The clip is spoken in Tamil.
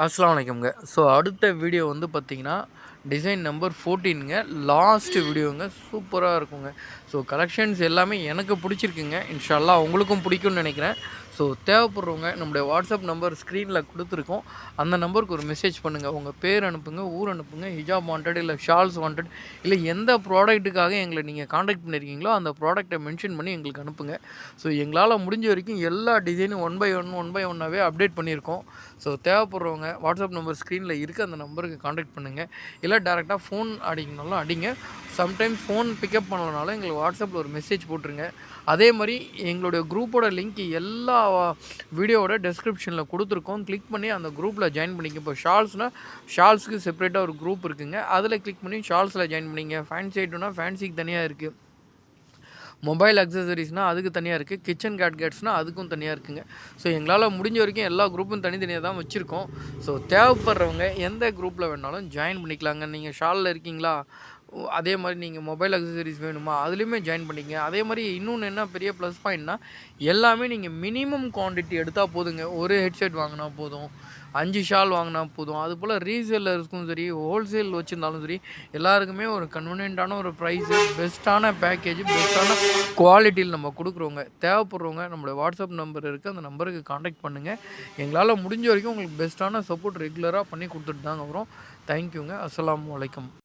அஸ்ஸலாமு அலைக்கும்ங்க. ஸோ அடுத்த வீடியோ வந்து பார்த்தீங்கன்னா, டிசைன் நம்பர் 14ங்க. லாஸ்ட் வீடியோங்க. சூப்பரா இருக்குங்க. ஸோ கலெக்ஷன்ஸ் எல்லாமே எனக்கு பிடிச்சிருக்குங்க. இன்ஷா அல்லாஹ் உங்களுக்கும் பிடிக்கும்னு நினைக்கிறேன். ஸோ தேவைப்படுறவங்க நம்முடைய வாட்ஸ்அப் நம்பர் ஸ்க்ரீனில் கொடுத்துருக்கோம். அந்த நம்பருக்கு ஒரு மெசேஜ் பண்ணுங்கள். உங்கள் பேர் அனுப்புங்க, ஊர் அனுப்புங்க, ஹிஜாப் வாண்டட் இல்லை ஷால்ஸ் வாண்டட் இல்லை எந்த ப்ராடக்ட்டுக்காக எங்களை நீங்கள் காண்டாக்ட் பண்ணியிருக்கீங்களோ அந்த ப்ராடக்ட்டை மென்ஷன் பண்ணி எங்களுக்கு அனுப்புங்க. ஸோ எங்களால் முடிஞ்ச வரைக்கும் எல்லா டிசைனும் ஒன் பை ஒன்னாகவே அப்டேட் பண்ணியிருக்கோம். ஸோ தேவைப்படுறவங்க வாட்ஸ்அப் நம்பர் ஸ்க்ரீனில் இருக்குது, அந்த நம்பருக்கு காண்டாக்ட் பண்ணுங்கள். இல்லை டேரெக்டாக ஃபோன் அடிக்கணும்னாலும் அடிங்க. சம்டைம்ஸ் ஃபோன் பிக்கப் பண்ணலனாலும் எங்களுக்கு வாட்ஸ்அப்பில் ஒரு மெசேஜ் போட்டுருங்க. அதே மாதிரி எங்களுடைய குரூப்போட லிங்க் எல்லா வீடியோவோட டெஸ்கிரிப்ஷனில் கொடுத்துருக்கோம். கிளிக் பண்ணி அந்த குரூப்பில் ஜாயின் பண்ணிங்க. இப்போ ஷால்ஸுக்கு செப்பரேட்டாக ஒரு குரூப் இருக்குங்க. அதில் கிளிக் பண்ணி ஷால்ஸில் ஜாயின் பண்ணிங்க. ஃபேன்சி ஐட்டம்னா ஃபேன்சிக்கு தனியாக இருக்குது. மொபைல் அக்சசரிஸ்னால் அதுக்கு தனியாக இருக்குது. கிச்சன் கேட்கெட்ஸ்னால் அதுக்கும் தனியாக இருக்குங்க. ஸோ எங்களால் முடிஞ்ச வரைக்கும் எல்லா குரூப்பும் தனித்தனியாக தான் வச்சுருக்கோம். ஸோ தேவைப்படுறவங்க எந்த குரூப்பில் வேணாலும் ஜாயின் பண்ணிக்கலாங்க. நீங்கள் ஷாலில் இருக்கீங்களா, அதே மாதிரி நீங்கள் மொபைல் அக்சசரிஸ் வேணுமா, அதுலேயுமே ஜாயின் பண்ணிங்க. அதே மாதிரி இன்னொன்று என்ன பெரிய ப்ளஸ் பாயிண்ட்னா, எல்லாமே நீங்கள் மினிமம் குவான்டிட்டி எடுத்தால் போதுங்க. ஒரு ஹெட்செட் வாங்கினா போதும், 5 ஷால் வாங்கினா போதும். அதுபோல் ரீசேலர்ஸ்க்கும் சரி, ஹோல்சேல் வச்சுருந்தாலும் சரி, எல்லாருக்குமே ஒரு கன்வீனியண்ட்டான ஒரு ப்ரைஸு, பெஸ்ட்டான பேக்கேஜ், பெஸ்ட்டான குவாலிட்டியில் நம்ம கொடுக்குறோங்க. தேவைப்படுறவங்க நம்மளுடைய வாட்ஸ்அப் நம்பர் இருக்குது, அந்த நம்பருக்கு காண்டாக்ட் பண்ணுங்கள். எங்களால் முடிஞ்ச வரைக்கும் உங்களுக்கு பெஸ்ட்டான சப்போர்ட் ரெகுலராக பண்ணி கொடுத்துட்டு தாங்க வரோம். தேங்க்யூங்க. அஸ்ஸலாமு அலைக்கும்.